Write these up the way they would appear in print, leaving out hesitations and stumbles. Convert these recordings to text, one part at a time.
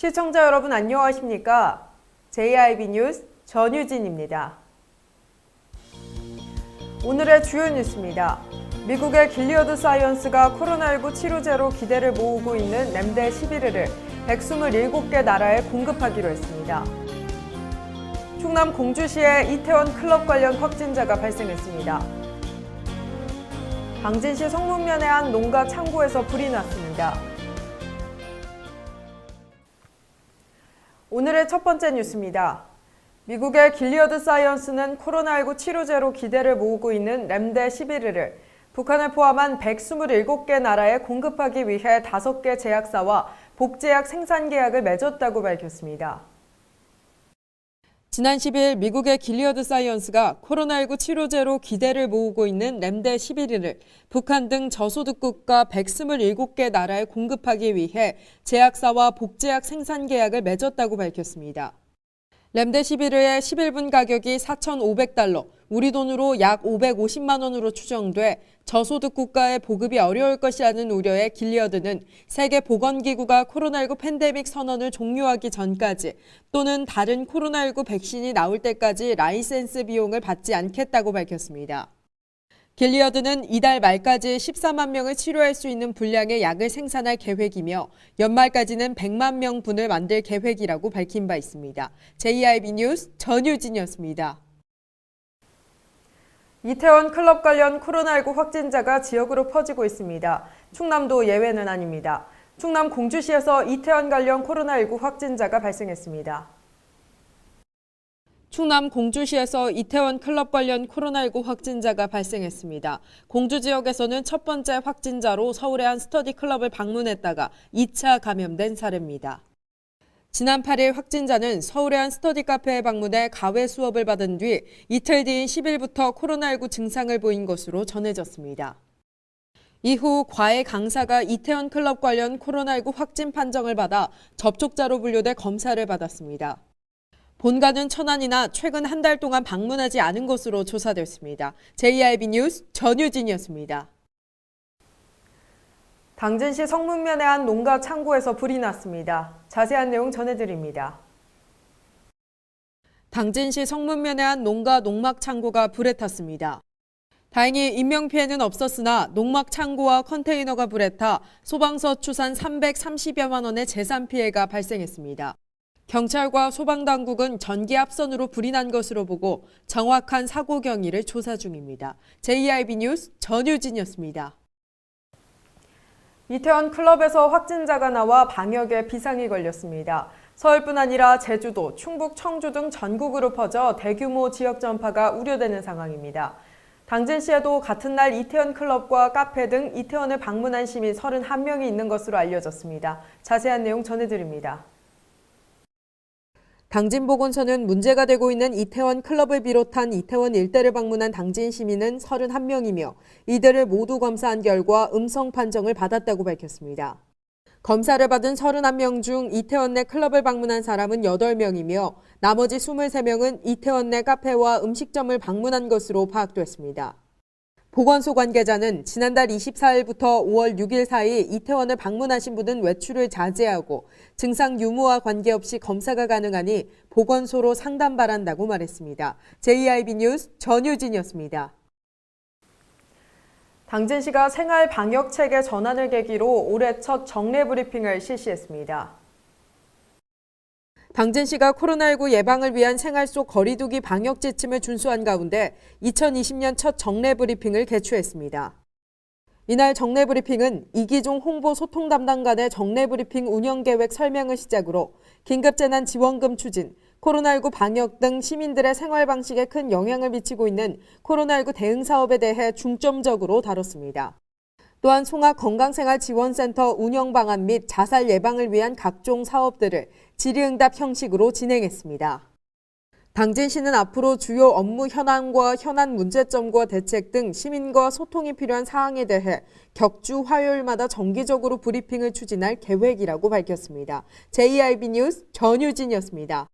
시청자 여러분 안녕하십니까? JIB 뉴스 전유진입니다. 오늘의 주요 뉴스입니다. 미국의 길리어드 사이언스가 코로나19 치료제로 기대를 모으고 있는 렘데시비르를 127개 나라에 공급하기로 했습니다. 충남 공주시에 이태원 클럽 관련 확진자가 발생했습니다. 당진시 성문면의 한 농가 창고에서 불이 났습니다. 오늘의 첫 번째 뉴스입니다. 미국의 길리어드 사이언스는 코로나19 치료제로 기대를 모으고 있는 렘데시비르를 북한을 포함한 127개 나라에 공급하기 위해 5개 제약사와 복제약 생산 계약을 맺었다고 밝혔습니다. 지난 10일 미국의 길리어드 사이언스가 코로나19 치료제로 기대를 모으고 있는 렘데시비르를 북한 등 저소득 국가 127개 나라에 공급하기 위해 제약사와 복제약 생산 계약을 맺었다고 밝혔습니다. 렘데시비르의 11분 가격이 4,500달러, 우리 돈으로 약 550만 원으로 추정돼 저소득 국가의 보급이 어려울 것이라는 우려에 길리어드는 세계보건기구가 코로나19 팬데믹 선언을 종료하기 전까지 또는 다른 코로나19 백신이 나올 때까지 라이센스 비용을 받지 않겠다고 밝혔습니다. 길리어드는 이달 말까지 14만 명을 치료할 수 있는 분량의 약을 생산할 계획이며 연말까지는 100만 명분을 만들 계획이라고 밝힌 바 있습니다. JIB 뉴스 전유진이었습니다. 이태원 클럽 관련 코로나19 확진자가 지역으로 퍼지고 있습니다. 충남도 예외는 아닙니다. 충남 공주시에서 이태원 관련 코로나19 확진자가 발생했습니다. 충남 공주시에서 이태원 클럽 관련 코로나19 확진자가 발생했습니다. 공주 지역에서는 첫 번째 확진자로 서울의 한 스터디 클럽을 방문했다가 2차 감염된 사례입니다. 지난 8일 확진자는 서울의 한 스터디 카페에 방문해 가외 수업을 받은 뒤 이틀 뒤인 10일부터 코로나19 증상을 보인 것으로 전해졌습니다. 이후 과외 강사가 이태원 클럽 관련 코로나19 확진 판정을 받아 접촉자로 분류돼 검사를 받았습니다. 본가는 천안이나 최근 한 달 동안 방문하지 않은 것으로 조사됐습니다. JIB 뉴스 전유진이었습니다. 당진시 성문면의 한 농가 창고에서 불이 났습니다. 자세한 내용 전해드립니다. 당진시 성문면의 한 농가 농막 창고가 불에 탔습니다. 다행히 인명피해는 없었으나 농막 창고와 컨테이너가 불에 타 소방서 추산 330여만 원의 재산 피해가 발생했습니다. 경찰과 소방당국은 전기 합선으로 불이 난 것으로 보고 정확한 사고 경위를 조사 중입니다. JIB 뉴스 전유진이었습니다. 이태원 클럽에서 확진자가 나와 방역에 비상이 걸렸습니다. 서울뿐 아니라 제주도, 충북, 청주 등 전국으로 퍼져 대규모 지역 전파가 우려되는 상황입니다. 당진시에도 같은 날 이태원 클럽과 카페 등 이태원을 방문한 시민 31명이 있는 것으로 알려졌습니다. 자세한 내용 전해드립니다. 당진보건소는 문제가 되고 있는 이태원 클럽을 비롯한 이태원 일대를 방문한 당진 시민은 31명이며 이들을 모두 검사한 결과 음성 판정을 받았다고 밝혔습니다. 검사를 받은 31명 중 이태원 내 클럽을 방문한 사람은 8명이며 나머지 23명은 이태원 내 카페와 음식점을 방문한 것으로 파악됐습니다. 보건소 관계자는 지난달 24일부터 5월 6일 사이 이태원을 방문하신 분은 외출을 자제하고 증상 유무와 관계없이 검사가 가능하니 보건소로 상담 바란다고 말했습니다. JIB 뉴스 전유진이었습니다. 당진시가 생활 방역 체계 전환을 계기로 올해 첫 정례 브리핑을 실시했습니다. 당진시가 코로나19 예방을 위한 생활 속 거리 두기 방역 지침을 준수한 가운데 2020년 첫 정례 브리핑을 개최했습니다. 이날 정례 브리핑은 이기종 홍보 소통 담당관의 정례 브리핑 운영 계획 설명을 시작으로 긴급재난지원금 추진, 코로나19 방역 등 시민들의 생활 방식에 큰 영향을 미치고 있는 코로나19 대응 사업에 대해 중점적으로 다뤘습니다. 또한 송악건강생활지원센터 운영 방안 및 자살 예방을 위한 각종 사업들을 질의응답 형식으로 진행했습니다. 당진시는 앞으로 주요 업무 현황과 현안 문제점과 대책 등 시민과 소통이 필요한 사항에 대해 격주 화요일마다 정기적으로 브리핑을 추진할 계획이라고 밝혔습니다. JIB 뉴스 전유진이었습니다.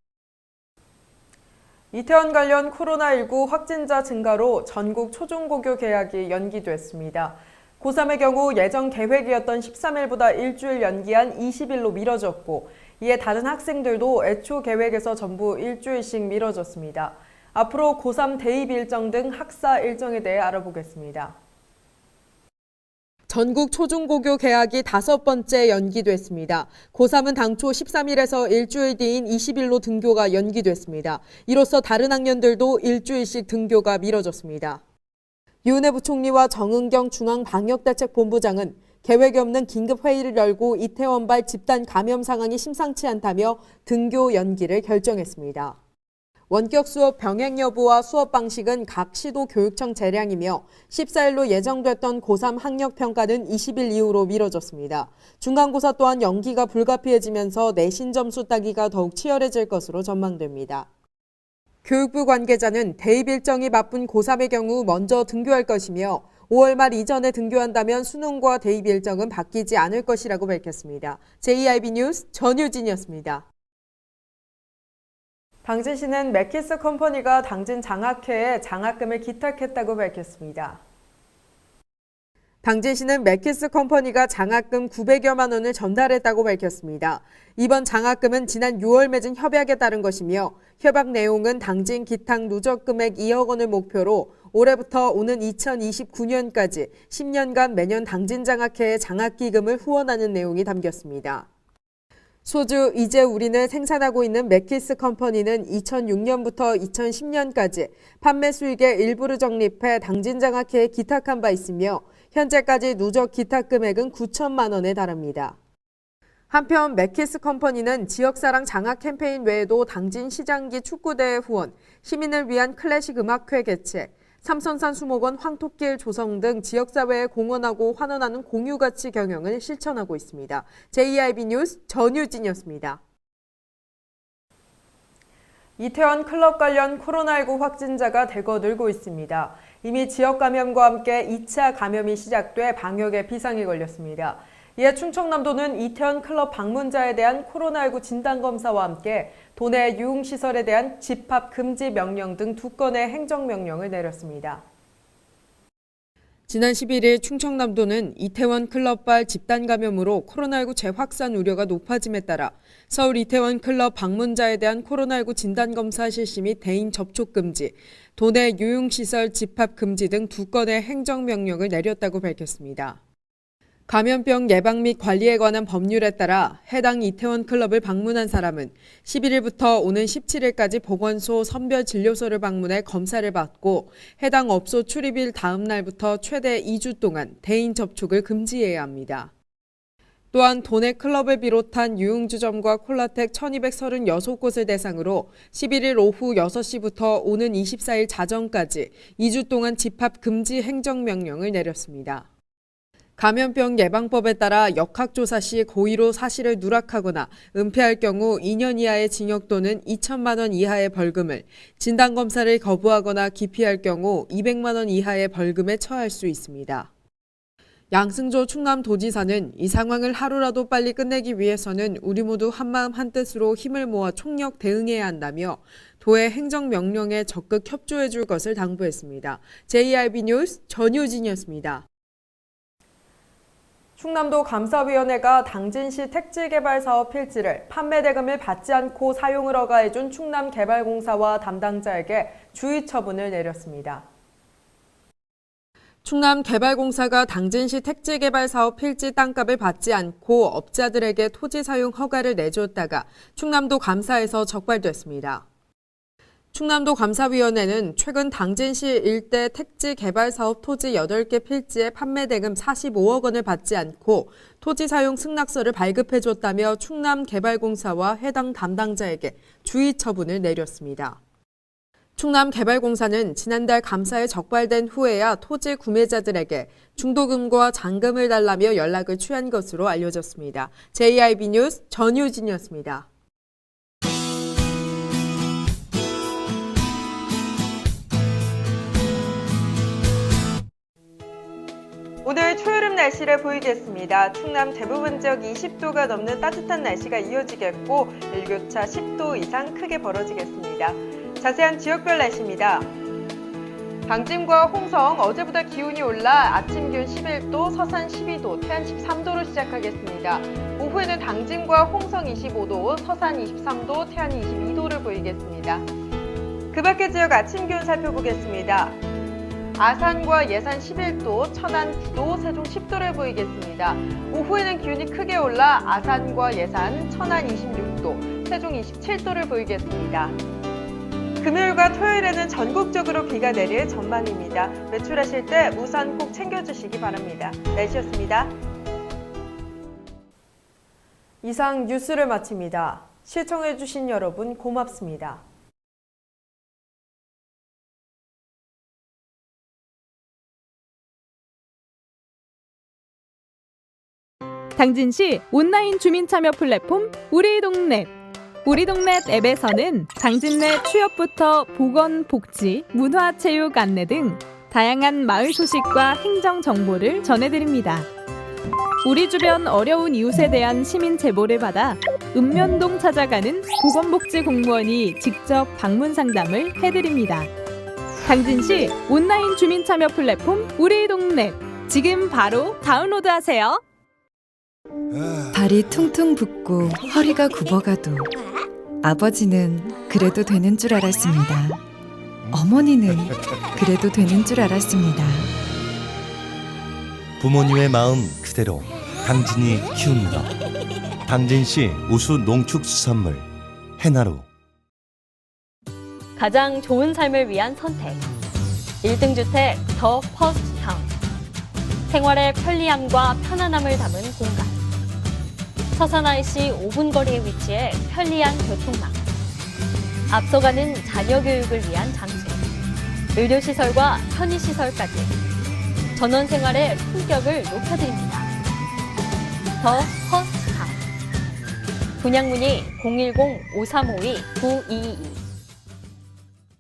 이태원 관련 코로나19 확진자 증가로 전국 초중고교 개학이 연기됐습니다. 고3의 경우 예정 계획이었던 13일보다 일주일 연기한 20일로 미뤄졌고 이에 다른 학생들도 애초 계획에서 전부 일주일씩 미뤄졌습니다. 앞으로 고3 대입 일정 등 학사 일정에 대해 알아보겠습니다. 전국 초중고교 개학이 5번째 연기됐습니다. 고3은 당초 13일에서 일주일 뒤인 20일로 등교가 연기됐습니다. 이로써 다른 학년들도 일주일씩 등교가 미뤄졌습니다. 유은혜 부총리와 정은경 중앙방역대책본부장은 계획이 없는 긴급회의를 열고 이태원발 집단 감염 상황이 심상치 않다며 등교 연기를 결정했습니다. 원격 수업 병행 여부와 수업 방식은 각 시도 교육청 재량이며 14일로 예정됐던 고3 학력 평가는 20일 이후로 미뤄졌습니다. 중간고사 또한 연기가 불가피해지면서 내신 점수 따기가 더욱 치열해질 것으로 전망됩니다. 교육부 관계자는 대입 일정이 바쁜 고3의 경우 먼저 등교할 것이며 5월 말 이전에 등교한다면 수능과 대입 일정은 바뀌지 않을 것이라고 밝혔습니다. JIB 뉴스 전유진이었습니다. 당진시는 맥키스 컴퍼니가 당진 장학회에 장학금을 기탁했다고 밝혔습니다. 당진시는 맥키스 컴퍼니가 장학금 900여만 원을 전달했다고 밝혔습니다. 이번 장학금은 지난 6월 맺은 협약에 따른 것이며 협약 내용은 당진 기탁 누적 금액 2억 원을 목표로 올해부터 오는 2029년까지 10년간 매년 당진 장학회에 장학기금을 후원하는 내용이 담겼습니다. 소주 이제 우리는 생산하고 있는 맥키스 컴퍼니는 2006년부터 2010년까지 판매 수익의 일부를 적립해 당진 장학회에 기탁한 바 있으며 현재까지 누적 기탁 금액은 9천만 원에 달합니다. 한편 맥키스 컴퍼니는 지역사랑 장학 캠페인 외에도 당진 시장기 축구대회 후원, 시민을 위한 클래식 음악회 개최, 삼선산 수목원 황토길 조성 등 지역사회에 공헌하고 환원하는 공유가치 경영을 실천하고 있습니다. JIB 뉴스 전유진이었습니다. 이태원 클럽 관련 코로나19 확진자가 대거 늘고 있습니다. 이미 지역 감염과 함께 2차 감염이 시작돼 방역에 비상이 걸렸습니다. 이에 충청남도는 이태원 클럽 방문자에 대한 코로나19 진단검사와 함께 도내 유흥시설에 대한 집합 금지 명령 등 2건의 행정명령을 내렸습니다. 지난 11일 충청남도는 이태원 클럽발 집단 감염으로 코로나19 재확산 우려가 높아짐에 따라 서울 이태원 클럽 방문자에 대한 코로나19 진단검사 실시 및 대인 접촉 금지, 도내 유흥시설 집합 금지 등 2건의 행정명령을 내렸다고 밝혔습니다. 감염병 예방 및 관리에 관한 법률에 따라 해당 이태원 클럽을 방문한 사람은 11일부터 오는 17일까지 보건소 선별진료소를 방문해 검사를 받고 해당 업소 출입일 다음 날부터 최대 2주 동안 대인 접촉을 금지해야 합니다. 또한 도내 클럽을 비롯한 유흥주점과 콜라텍 1236곳을 대상으로 11일 오후 6시부터 오는 24일 자정까지 2주 동안 집합 금지 행정명령을 내렸습니다. 감염병 예방법에 따라 역학조사 시 고의로 사실을 누락하거나 은폐할 경우 2년 이하의 징역 또는 2천만 원 이하의 벌금을, 진단검사를 거부하거나 기피할 경우 200만 원 이하의 벌금에 처할 수 있습니다. 양승조 충남도지사는 이 상황을 하루라도 빨리 끝내기 위해서는 우리 모두 한마음 한뜻으로 힘을 모아 총력 대응해야 한다며 도의 행정명령에 적극 협조해 줄 것을 당부했습니다. JIB 뉴스 전유진이었습니다. 충남도 감사위원회가 당진시 택지개발사업 필지를 판매대금을 받지 않고 사용을 허가해준 충남개발공사와 담당자에게 주의 처분을 내렸습니다. 충남개발공사가 당진시 택지개발사업 필지 땅값을 받지 않고 업자들에게 토지 사용 허가를 내줬다가 충남도 감사에서 적발됐습니다. 충남도 감사위원회는 최근 당진시 일대 택지 개발 사업 토지 8개 필지의 판매 대금 45억 원을 받지 않고 토지 사용 승낙서를 발급해줬다며 충남개발공사와 해당 담당자에게 주의 처분을 내렸습니다. 충남개발공사는 지난달 감사에 적발된 후에야 토지 구매자들에게 중도금과 잔금을 달라며 연락을 취한 것으로 알려졌습니다. JIB 뉴스 전유진이었습니다. 오늘 초여름 날씨를 보이겠습니다. 충남 대부분 지역 20도가 넘는 따뜻한 날씨가 이어지겠고 일교차 10도 이상 크게 벌어지겠습니다. 자세한 지역별 날씨입니다. 당진과 홍성 어제보다 기온이 올라 아침 기온 11도, 서산 12도, 태안 13도로 시작하겠습니다. 오후에는 당진과 홍성 25도, 서산 23도, 태안이 22도를 보이겠습니다. 그 밖의 지역 아침 기온 살펴보겠습니다. 아산과 예산 11도, 천안 9도, 세종 10도를 보이겠습니다. 오후에는 기온이 크게 올라 아산과 예산, 천안 26도, 세종 27도를 보이겠습니다. 금요일과 토요일에는 전국적으로 비가 내릴 전망입니다. 외출하실 때 우산 꼭 챙겨주시기 바랍니다. 날씨였습니다. 이상 뉴스를 마칩니다. 시청해주신 여러분 고맙습니다. 당진시 온라인 주민참여 플랫폼 우리동네. 우리동네 앱에서는 당진 내 취업부터 보건, 복지, 문화, 체육 안내 등 다양한 마을 소식과 행정 정보를 전해드립니다. 우리 주변 어려운 이웃에 대한 시민 제보를 받아 읍면동 찾아가는 보건복지 공무원이 직접 방문 상담을 해드립니다. 당진시 온라인 주민참여 플랫폼 우리동네. 지금 바로 다운로드하세요. 발이 퉁퉁 붓고 허리가 굽어가도 아버지는 그래도 되는 줄 알았습니다. 어머니는 그래도 되는 줄 알았습니다. 부모님의 마음 그대로 당진이 키웁니다. 당진시 우수 농축수산물 해나루. 가장 좋은 삶을 위한 선택. 1등 주택 더 퍼스트 타운. 생활의 편리함과 편안함을 담은 공간. 서산 IC 5분 거리에 위치해 편리한 교통망. 앞서가는 자녀 교육을 위한 장치. 의료시설과 편의시설까지. 전원 생활의 품격을 높여드립니다. 더 퍼스트 타운. 분양 문의 010-5352-9222.